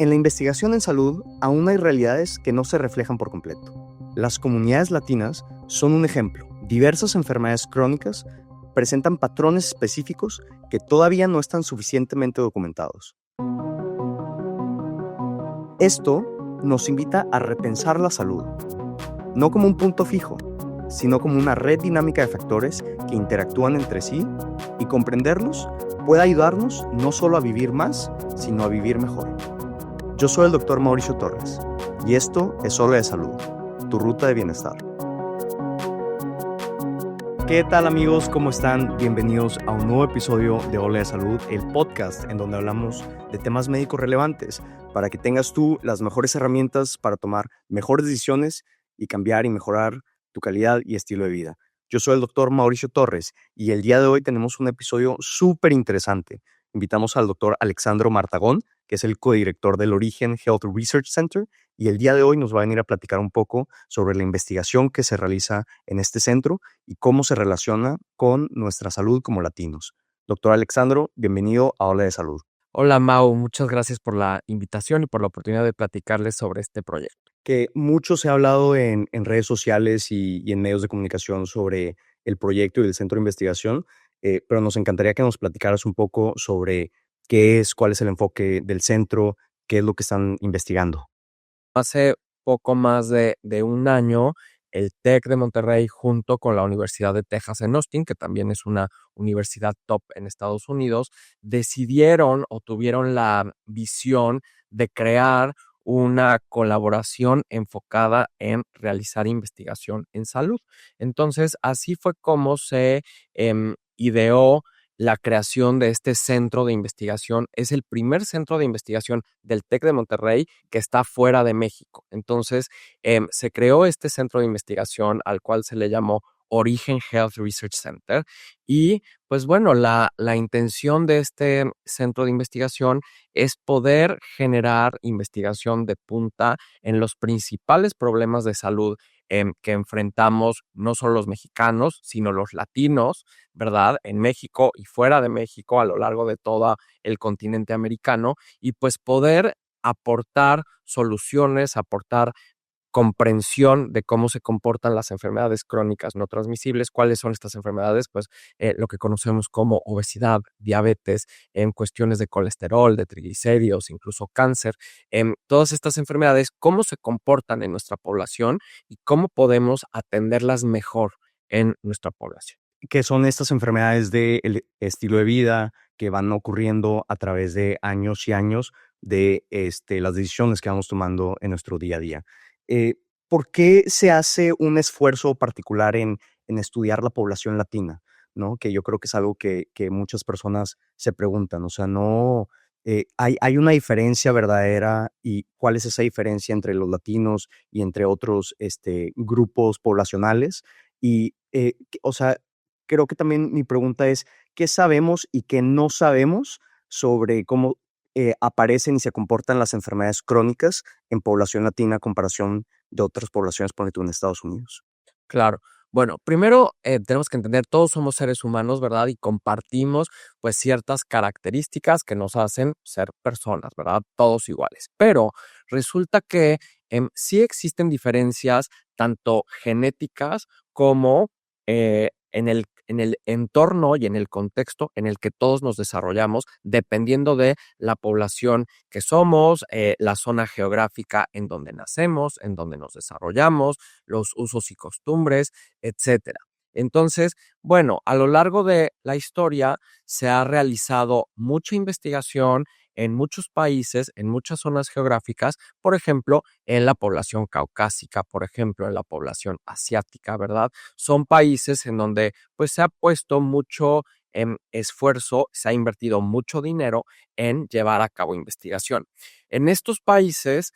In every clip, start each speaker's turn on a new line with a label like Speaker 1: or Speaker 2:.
Speaker 1: En la investigación en salud aún hay realidades que no se reflejan por completo. Las comunidades latinas son un ejemplo. Diversas enfermedades crónicas presentan patrones específicos que todavía no están suficientemente documentados. Esto nos invita a repensar la salud, no como un punto fijo, sino como una red dinámica de factores que interactúan entre sí, y comprenderlos puede ayudarnos no solo a vivir más, sino a vivir mejor. Yo soy el Dr. Mauricio Torres, y esto es Ole de Salud, tu ruta de bienestar. ¿Qué tal, amigos? ¿Cómo están? Bienvenidos a un nuevo episodio de Ole de Salud, el podcast en donde hablamos de temas médicos relevantes para que tengas tú las mejores herramientas para tomar mejores decisiones y cambiar y mejorar tu calidad y estilo de vida. Yo soy el Dr. Mauricio Torres y el día de hoy tenemos un episodio súper interesante. Invitamos al Dr. Alexandro Martagón, que es el codirector del Origen Health Research Center, y el día de hoy nos va a venir a platicar un poco sobre la investigación que se realiza en este centro y cómo se relaciona con nuestra salud como latinos. Doctor Alexandro, bienvenido a Ole de Salud.
Speaker 2: Hola Mau, muchas gracias por la invitación y por la oportunidad de platicarles sobre este proyecto.
Speaker 1: Que mucho se ha hablado en redes sociales y en medios de comunicación sobre el proyecto y el centro de investigación, pero nos encantaría que nos platicaras un poco sobre qué es, cuál es el enfoque del centro, qué es lo que están investigando.
Speaker 2: Hace poco más de un año, el TEC de Monterrey, junto con la Universidad de Texas en Austin, que también es una universidad top en Estados Unidos, decidieron o tuvieron la visión de crear una colaboración enfocada en realizar investigación en salud. Entonces, así fue como se ideó la creación de este centro de investigación. Es el primer centro de investigación del TEC de Monterrey que está fuera de México. Entonces, se creó este centro de investigación al cual se le llamó Origen Health Research Center. Y pues bueno, la intención de este centro de investigación es poder generar investigación de punta en los principales problemas de salud que enfrentamos no solo los mexicanos, sino los latinos, ¿verdad? En México y fuera de México, a lo largo de todo el continente americano, y pues poder aportar soluciones, aportar comprensión de cómo se comportan las enfermedades crónicas no transmisibles. ¿Cuáles son estas enfermedades? Pues lo que conocemos como obesidad, diabetes, en cuestiones de colesterol, de triglicéridos, incluso cáncer. Todas estas enfermedades, cómo se comportan en nuestra población y cómo podemos atenderlas mejor en nuestra población.
Speaker 1: ¿Qué son estas enfermedades del estilo de vida que van ocurriendo a través de años y años de las decisiones que vamos tomando en nuestro día a día? ¿Por qué se hace un esfuerzo particular en estudiar la población latina? ¿No? Que yo creo que es algo que muchas personas se preguntan. O sea, no hay una diferencia verdadera, y cuál es esa diferencia entre los latinos y entre otros grupos poblacionales. Y, o sea, creo que también mi pregunta es, ¿qué sabemos y qué no sabemos sobre cómo aparecen y se comportan las enfermedades crónicas en población latina a comparación de otras poblaciones, ponle tú, en Estados Unidos?
Speaker 2: Claro. Bueno, primero tenemos que entender, todos somos seres humanos, ¿verdad? Y compartimos pues ciertas características que nos hacen ser personas, ¿verdad? Todos iguales. Pero resulta que sí existen diferencias tanto genéticas como en el entorno y en el contexto en el que todos nos desarrollamos, dependiendo de la población que somos, la zona geográfica en donde nacemos, en donde nos desarrollamos, los usos y costumbres, etcétera. Entonces, bueno, a lo largo de la historia se ha realizado mucha investigación en muchos países, en muchas zonas geográficas, por ejemplo, en la población caucásica, por ejemplo, en la población asiática, ¿verdad? Son países en donde pues se ha puesto mucho esfuerzo, se ha invertido mucho dinero en llevar a cabo investigación. En estos países,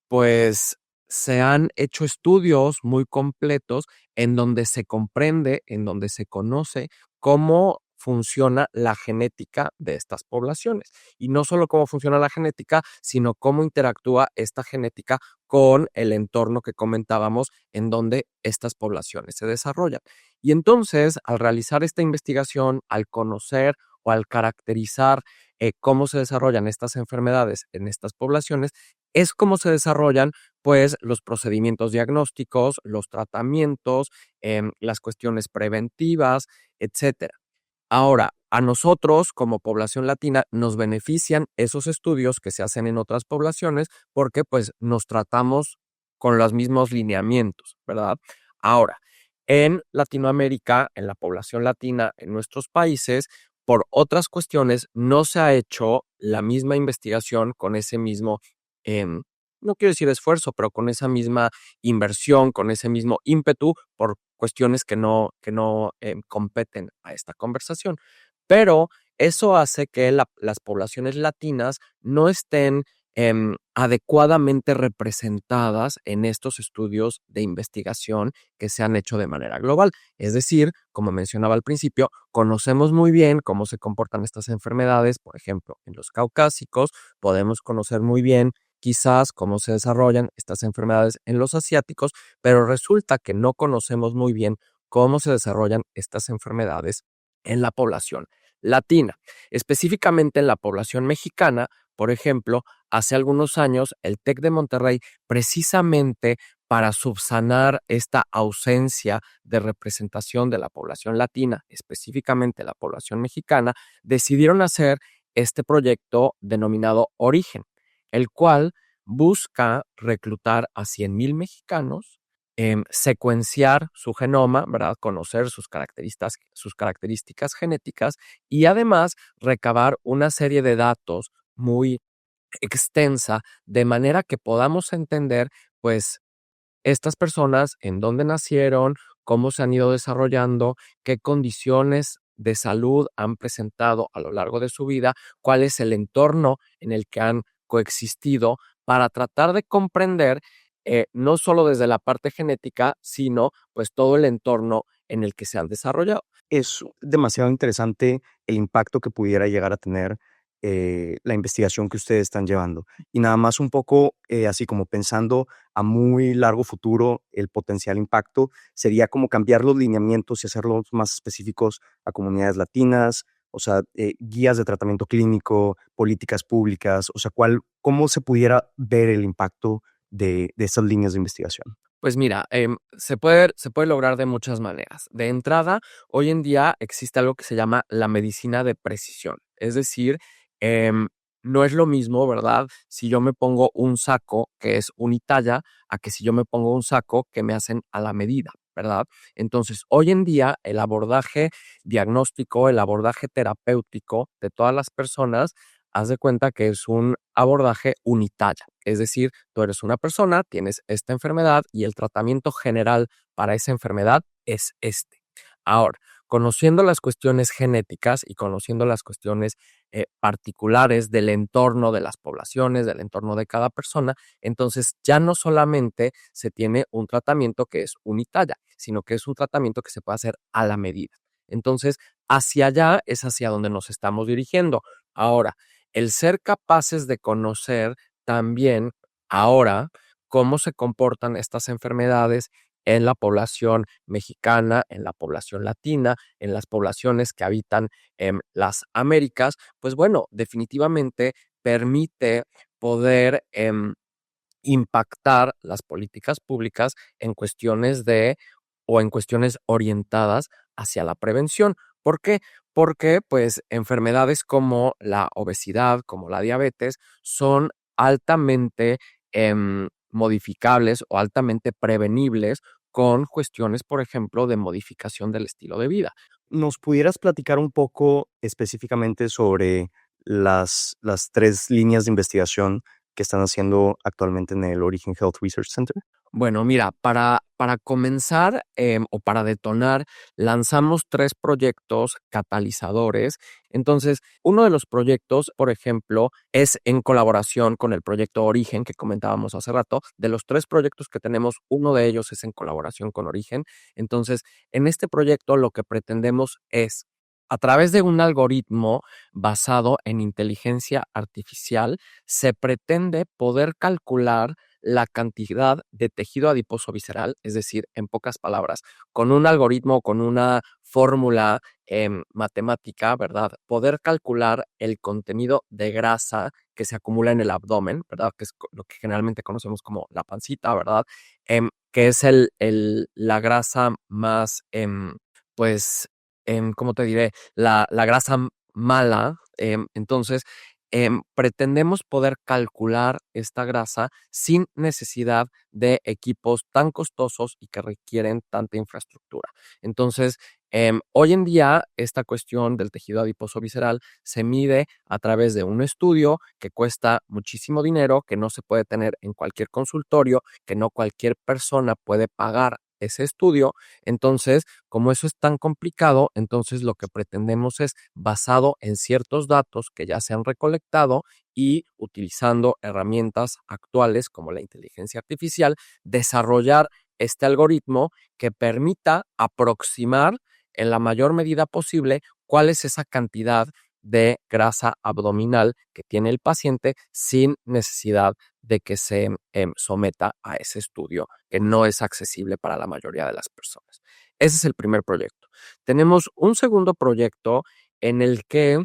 Speaker 2: pues se han hecho estudios muy completos en donde se comprende, en donde se conoce cómo funciona la genética de estas poblaciones. Y no solo cómo funciona la genética, sino cómo interactúa esta genética con el entorno que comentábamos en donde estas poblaciones se desarrollan. Y entonces, al realizar esta investigación, al conocer o al caracterizar cómo se desarrollan estas enfermedades en estas poblaciones, es cómo se desarrollan pues los procedimientos diagnósticos, los tratamientos, las cuestiones preventivas, etcétera. Ahora, a nosotros como población latina nos benefician esos estudios que se hacen en otras poblaciones porque pues nos tratamos con los mismos lineamientos, ¿verdad? Ahora, en Latinoamérica, en la población latina, en nuestros países, por otras cuestiones no se ha hecho la misma investigación con ese mismo, em, no quiero decir esfuerzo, pero con esa misma inversión, con ese mismo ímpetu por cuestiones que no competen a esta conversación. Pero eso hace que las poblaciones latinas no estén adecuadamente representadas en estos estudios de investigación que se han hecho de manera global. Es decir, como mencionaba al principio, conocemos muy bien cómo se comportan estas enfermedades, por ejemplo, en los caucásicos, podemos conocer muy bien quizás cómo se desarrollan estas enfermedades en los asiáticos, pero resulta que no conocemos muy bien cómo se desarrollan estas enfermedades en la población latina, específicamente en la población mexicana. Por ejemplo, hace algunos años el TEC de Monterrey, precisamente para subsanar esta ausencia de representación de la población latina, específicamente la población mexicana, decidieron hacer este proyecto denominado Origen, el cual busca reclutar a 100,000 mexicanos, secuenciar su genoma, ¿verdad? Conocer sus características genéticas y además recabar una serie de datos muy extensa, de manera que podamos entender, pues, estas personas, en dónde nacieron, cómo se han ido desarrollando, qué condiciones de salud han presentado a lo largo de su vida, cuál es el entorno en el que han coexistido, para tratar de comprender no solo desde la parte genética, sino pues todo el entorno en el que se han desarrollado.
Speaker 1: Es demasiado interesante el impacto que pudiera llegar a tener la investigación que ustedes están llevando. Y nada más un poco, así como pensando a muy largo futuro, el potencial impacto sería como cambiar los lineamientos y hacerlos más específicos a comunidades latinas, o sea, guías de tratamiento clínico, políticas públicas, o sea, cómo se pudiera ver el impacto de esas líneas de investigación.
Speaker 2: Pues mira, se puede lograr de muchas maneras. De entrada, hoy en día existe algo que se llama la medicina de precisión. Es decir, em, no es lo mismo, ¿verdad? Si yo me pongo un saco que es unitalla, a que si yo me pongo un saco que me hacen a la medida, ¿verdad? Entonces, hoy en día, el abordaje diagnóstico, el abordaje terapéutico de todas las personas, haz de cuenta que es un abordaje unitalla. Es decir, tú eres una persona, tienes esta enfermedad y el tratamiento general para esa enfermedad es este. Ahora, conociendo las cuestiones genéticas y conociendo las cuestiones particulares del entorno de las poblaciones, del entorno de cada persona, entonces ya no solamente se tiene un tratamiento que es unitalla, sino que es un tratamiento que se puede hacer a la medida. Entonces, hacia allá es hacia donde nos estamos dirigiendo. Ahora, el ser capaces de conocer también ahora cómo se comportan estas enfermedades en la población mexicana, en la población latina, en las poblaciones que habitan en las Américas, pues bueno, definitivamente permite poder impactar las políticas públicas en cuestiones o en cuestiones orientadas hacia la prevención. ¿Por qué? Porque pues enfermedades como la obesidad, como la diabetes, son altamente modificables o altamente prevenibles con cuestiones, por ejemplo, de modificación del estilo de vida.
Speaker 1: ¿Nos pudieras platicar un poco específicamente sobre las 3 líneas de investigación que están haciendo actualmente en el Origen Health Research Center?
Speaker 2: Bueno, mira, para comenzar o para detonar, lanzamos 3 proyectos catalizadores. Entonces, uno de los proyectos, por ejemplo, es en colaboración con el proyecto Origen que comentábamos hace rato. De los 3 proyectos que tenemos, uno de ellos es en colaboración con Origen. Entonces, en este proyecto lo que pretendemos es, a través de un algoritmo basado en inteligencia artificial, se pretende poder calcular la cantidad de tejido adiposo visceral, es decir, en pocas palabras, con un algoritmo, con una fórmula matemática, ¿verdad? Poder calcular el contenido de grasa que se acumula en el abdomen, ¿verdad? Que es lo que generalmente conocemos como la pancita, ¿verdad? Que es la grasa más, pues, ¿cómo te diré? La grasa mala. Entonces, pretendemos poder calcular esta grasa sin necesidad de equipos tan costosos y que requieren tanta infraestructura. Entonces, hoy en día, esta cuestión del tejido adiposo visceral se mide a través de un estudio que cuesta muchísimo dinero, que no se puede tener en cualquier consultorio, que no cualquier persona puede pagar ese estudio. Entonces, como eso es tan complicado, entonces lo que pretendemos es, basado en ciertos datos que ya se han recolectado y utilizando herramientas actuales como la inteligencia artificial, desarrollar este algoritmo que permita aproximar en la mayor medida posible cuál es esa cantidad de grasa abdominal que tiene el paciente sin necesidad de que se someta a ese estudio que no es accesible para la mayoría de las personas. Ese es el primer proyecto. Tenemos un segundo proyecto en el que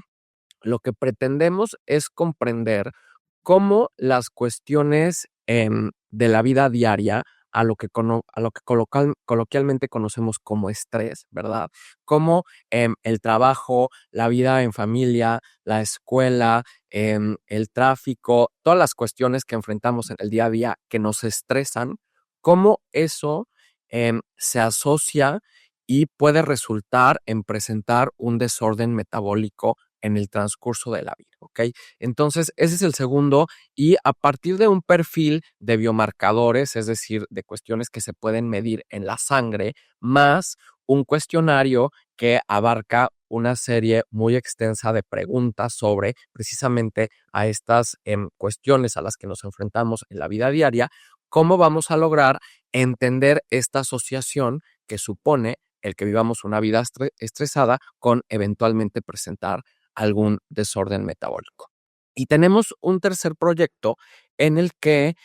Speaker 2: lo que pretendemos es comprender cómo las cuestiones de la vida diaria, a lo que coloquialmente conocemos como estrés, ¿verdad? Cómo el trabajo, la vida en familia, la escuela, el tráfico, todas las cuestiones que enfrentamos en el día a día que nos estresan, cómo eso se asocia y puede resultar en presentar un desorden metabólico en el transcurso de la vida, ¿ok? Entonces, ese es el segundo, y a partir de un perfil de biomarcadores, es decir, de cuestiones que se pueden medir en la sangre, más un cuestionario que abarca una serie muy extensa de preguntas sobre precisamente a estas cuestiones a las que nos enfrentamos en la vida diaria, cómo vamos a lograr entender esta asociación que supone el que vivamos una vida estresada con eventualmente presentar algún desorden metabólico. Y tenemos un tercer proyecto en el que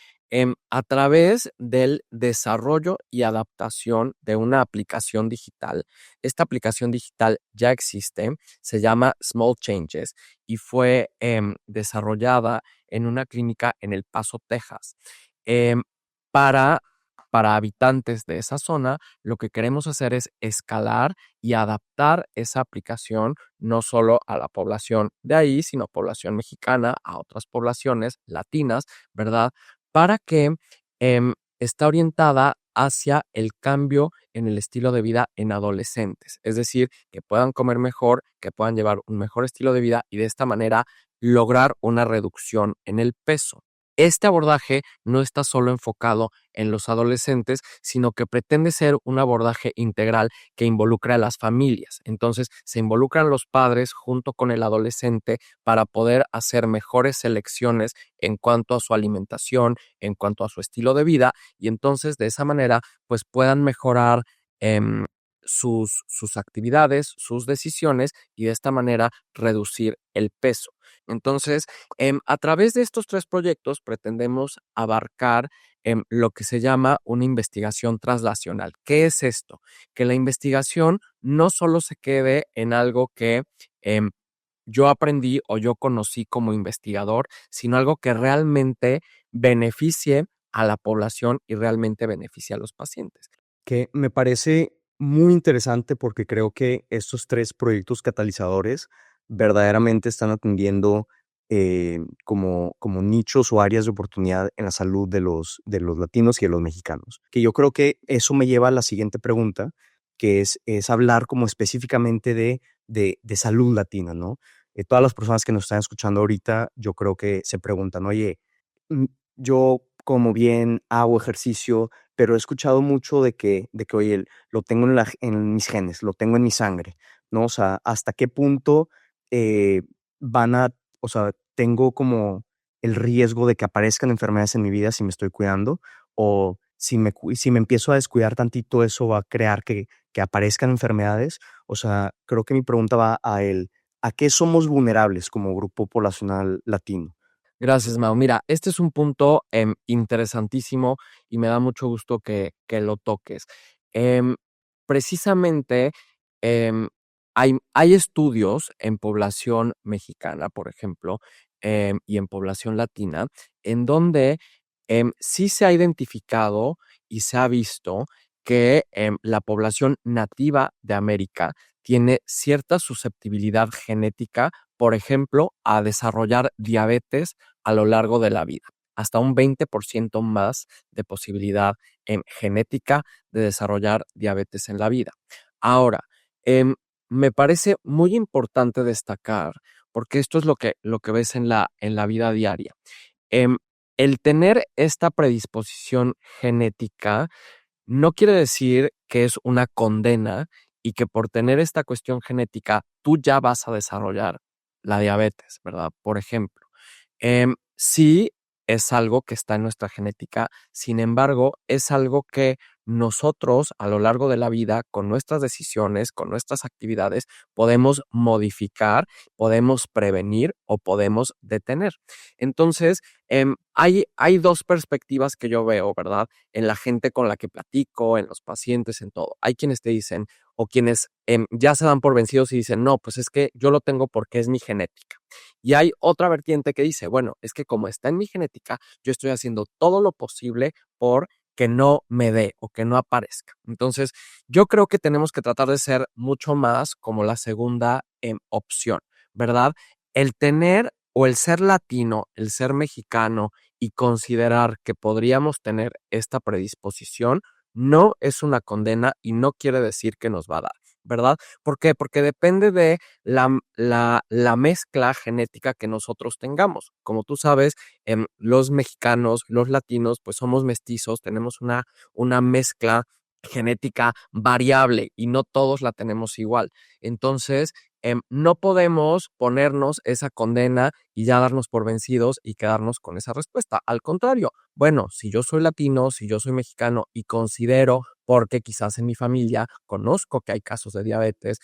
Speaker 2: a través del desarrollo y adaptación de una aplicación digital, esta aplicación digital ya existe, se llama Small Changes y fue desarrollada en una clínica en El Paso, Texas. Em, para, para habitantes de esa zona, lo que queremos hacer es escalar y adaptar esa aplicación no solo a la población de ahí, sino población mexicana, a otras poblaciones latinas, ¿verdad? Para que está orientada hacia el cambio en el estilo de vida en adolescentes, es decir, que puedan comer mejor, que puedan llevar un mejor estilo de vida y de esta manera lograr una reducción en el peso. Este abordaje no está solo enfocado en los adolescentes, sino que pretende ser un abordaje integral que involucra a las familias. Entonces, se involucran los padres junto con el adolescente para poder hacer mejores selecciones en cuanto a su alimentación, en cuanto a su estilo de vida, y entonces de esa manera, pues puedan mejorar sus actividades, sus decisiones, y de esta manera reducir el peso. Entonces, a través de estos tres proyectos pretendemos abarcar lo que se llama una investigación translacional. ¿Qué es esto? Que la investigación no solo se quede en algo que yo aprendí o yo conocí como investigador, sino algo que realmente beneficie a la población y realmente beneficie a los pacientes.
Speaker 1: Que me parece muy interesante porque creo que estos tres proyectos catalizadores verdaderamente están atendiendo como nichos o áreas de oportunidad en la salud de los latinos y de los mexicanos. Que yo creo que eso me lleva a la siguiente pregunta, que es hablar como específicamente de salud latina, ¿no? Todas las personas que nos están escuchando ahorita, yo creo que se preguntan, oye, mm, yo como bien, hago ejercicio, pero he escuchado mucho de que, oye, lo tengo en mis genes, lo tengo en mi sangre, ¿no? O sea, ¿hasta qué punto eh, van a, o sea, tengo como el riesgo de que aparezcan enfermedades en mi vida si me estoy cuidando? O si me empiezo a descuidar tantito, eso va a crear que aparezcan enfermedades. O sea, creo que mi pregunta va ¿a qué somos vulnerables como grupo poblacional latino?
Speaker 2: Gracias, Mau. Mira, este es un punto interesantísimo y me da mucho gusto que lo toques. Em, Precisamente, em, hay estudios en población mexicana, por ejemplo, y en población latina, en donde sí se ha identificado y se ha visto que la población nativa de América tiene cierta susceptibilidad genética, por ejemplo, a desarrollar diabetes a lo largo de la vida, hasta un 20% más de posibilidad genética de desarrollar diabetes en la vida. Ahora, em, me parece muy importante destacar, porque esto es lo que ves en la vida diaria. Em, el tener esta predisposición genética no quiere decir que es una condena y que por tener esta cuestión genética tú ya vas a desarrollar la diabetes, ¿verdad? Por ejemplo. Sí, es algo que está en nuestra genética, sin embargo, es algo que nosotros a lo largo de la vida, con nuestras decisiones, con nuestras actividades, podemos modificar, podemos prevenir o podemos detener. Entonces, hay dos perspectivas que yo veo, ¿verdad? En la gente con la que platico, en los pacientes, en todo. Hay quienes te dicen, o quienes ya se dan por vencidos y dicen, no, pues es que yo lo tengo porque es mi genética. Y hay otra vertiente que dice, bueno, es que como está en mi genética, yo estoy haciendo todo lo posible por que no me dé o que no aparezca. Entonces, yo creo que tenemos que tratar de ser mucho más como la segunda opción, ¿verdad? El tener o el ser latino, el ser mexicano y considerar que podríamos tener esta predisposición no es una condena y no quiere decir que nos va a dar, ¿verdad? ¿Por qué? Porque depende de la mezcla genética que nosotros tengamos. Como tú sabes, los mexicanos, los latinos, pues somos mestizos, tenemos una mezcla genética variable y no todos la tenemos igual. Entonces, no podemos ponernos esa condena y ya darnos por vencidos y quedarnos con esa respuesta. Al contrario, bueno, si yo soy latino, si yo soy mexicano y considero, porque quizás en mi familia conozco que hay casos de diabetes,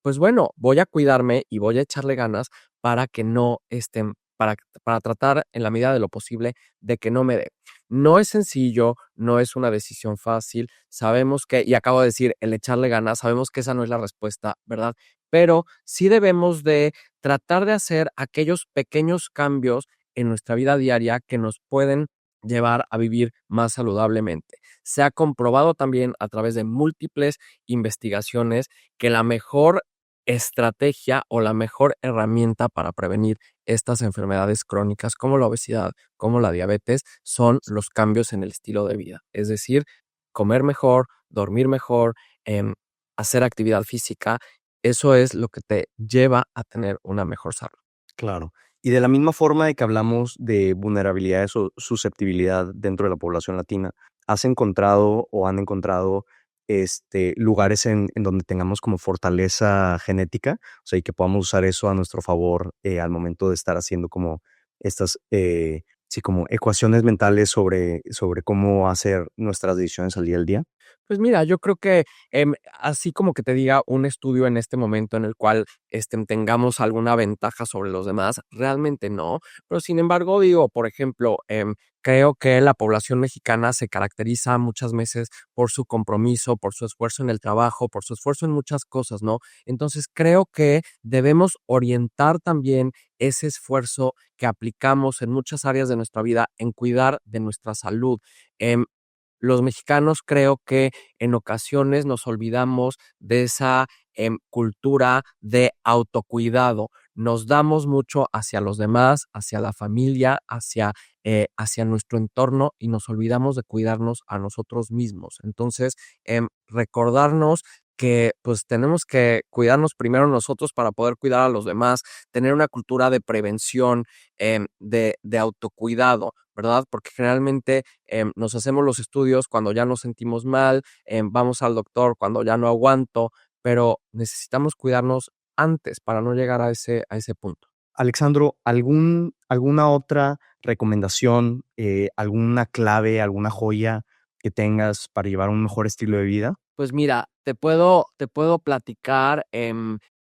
Speaker 2: pues bueno, voy a cuidarme y voy a echarle ganas para que no estén, para tratar en la medida de lo posible de que no me dé. No es sencillo, no es una decisión fácil, sabemos que, y acabo de decir, el echarle ganas, sabemos que esa no es la respuesta, ¿verdad? Pero sí debemos de tratar de hacer aquellos pequeños cambios en nuestra vida diaria que nos pueden llevar a vivir más saludablemente. Se ha comprobado también a través de múltiples investigaciones que la mejor estrategia o la mejor herramienta para prevenir estas enfermedades crónicas como la obesidad, como la diabetes, son los cambios en el estilo de vida. Es decir, comer mejor, dormir mejor, em, hacer actividad física. Eso es lo que te lleva a tener una mejor salud.
Speaker 1: Claro. Y de la misma forma de que hablamos de vulnerabilidades o susceptibilidad dentro de la población latina, ¿has encontrado o han encontrado lugares en donde tengamos como fortaleza genética? O sea, y que podamos usar eso a nuestro favor al momento de estar haciendo como estas, sí, como ecuaciones mentales sobre cómo hacer nuestras decisiones al día.
Speaker 2: Pues mira, yo creo que, así como que te diga un estudio en este momento en el cual, tengamos alguna ventaja sobre los demás, realmente no. Pero sin embargo, digo, por ejemplo, creo que la población mexicana se caracteriza muchas veces por su compromiso, por su esfuerzo en el trabajo, por su esfuerzo en muchas cosas, ¿no? Entonces, creo que debemos orientar también ese esfuerzo que aplicamos en muchas áreas de nuestra vida en cuidar de nuestra salud. Em, los mexicanos creo que en ocasiones nos olvidamos de esa cultura de autocuidado. Nos damos mucho hacia los demás, hacia la familia, hacia nuestro entorno y nos olvidamos de cuidarnos a nosotros mismos. Entonces, recordarnos que pues tenemos que cuidarnos primero nosotros para poder cuidar a los demás, tener una cultura de prevención, de autocuidado, ¿verdad? Porque generalmente nos hacemos los estudios cuando ya nos sentimos mal, vamos al doctor cuando ya no aguanto, pero necesitamos cuidarnos antes para no llegar a ese punto.
Speaker 1: Alexandro, ¿alguna otra recomendación, alguna clave, alguna joya que tengas para llevar un mejor estilo de vida?
Speaker 2: Pues mira, te puedo platicar.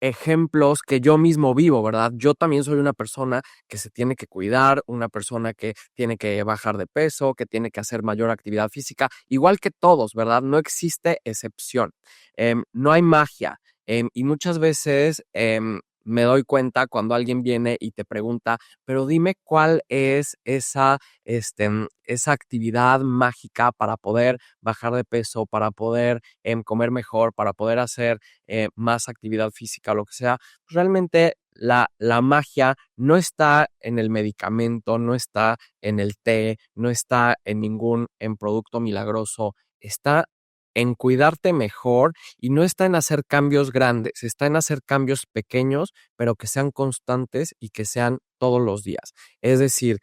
Speaker 2: ejemplos que yo mismo vivo, ¿verdad? Yo también soy una persona que se tiene que cuidar, una persona que tiene que bajar de peso, que tiene que hacer mayor actividad física, igual que todos, ¿verdad? No existe excepción. No hay magia. Y muchas veces me doy cuenta cuando alguien viene y te pregunta, pero dime cuál es esa actividad mágica para poder bajar de peso, para poder comer mejor, para poder hacer más actividad física o lo que sea. Realmente la magia no está en el medicamento, no está en el té, no está en ningún producto milagroso, está en cuidarte mejor y no está en hacer cambios grandes, está en hacer cambios pequeños, pero que sean constantes y que sean todos los días. Es decir,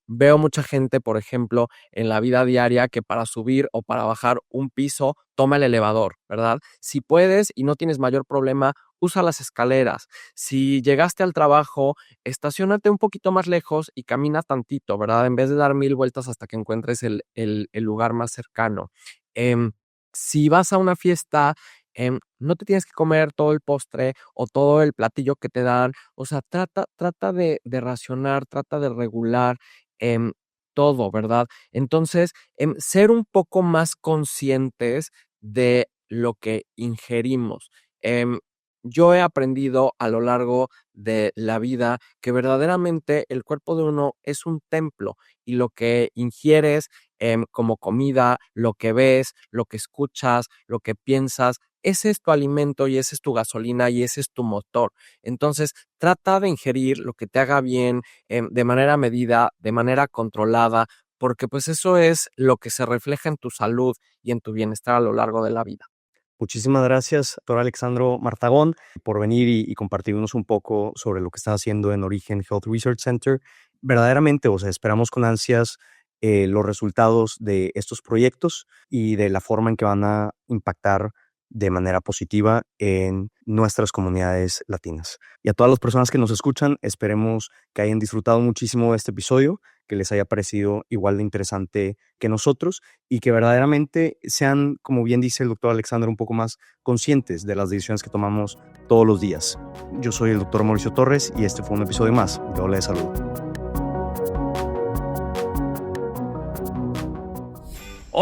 Speaker 2: veo mucha gente, por ejemplo, en la vida diaria que para subir o para bajar un piso toma el elevador, ¿verdad? Si puedes y no tienes mayor problema, usa las escaleras. Si llegaste al trabajo, estaciónate un poquito más lejos y camina tantito, ¿verdad? En vez de dar 1000 vueltas hasta que encuentres el lugar más cercano. Em, si vas a una fiesta, no te tienes que comer todo el postre o todo el platillo que te dan. O sea, trata de racionar, trata de regular em, todo, ¿verdad? Entonces, ser un poco más conscientes de lo que ingerimos. Em, yo he aprendido a lo largo de la vida que verdaderamente el cuerpo de uno es un templo y lo que ingieres como comida, lo que ves, lo que escuchas, lo que piensas, ese es tu alimento y ese es tu gasolina y ese es tu motor. Entonces, trata de ingerir lo que te haga bien, de manera medida, de manera controlada, porque pues eso es lo que se refleja en tu salud y en tu bienestar a lo largo de la vida.
Speaker 1: Muchísimas gracias, doctor Alexandro Martagón, por venir y compartirnos un poco sobre lo que está haciendo en Origen Health Research Center. Verdaderamente, o sea, esperamos con ansias los resultados de estos proyectos y de la forma en que van a impactar de manera positiva en nuestras comunidades latinas. Y a todas las personas que nos escuchan, esperemos que hayan disfrutado muchísimo de este episodio, que les haya parecido igual de interesante que nosotros y que verdaderamente sean, como bien dice el doctor Alexandra, un poco más conscientes de las decisiones que tomamos todos los días. Yo soy el doctor Mauricio Torres y este fue un episodio más de Ola de Salud.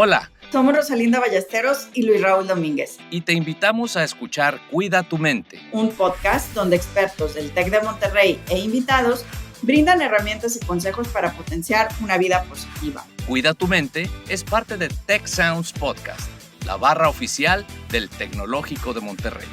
Speaker 3: Hola.
Speaker 4: Somos Rosalinda Ballesteros y Luis Raúl Domínguez.
Speaker 3: Y te invitamos a escuchar Cuida tu Mente,
Speaker 4: un podcast donde expertos del TEC de Monterrey e invitados brindan herramientas y consejos para potenciar una vida positiva.
Speaker 3: Cuida tu Mente es parte de Tech Sounds Podcast, la barra oficial del Tecnológico de Monterrey.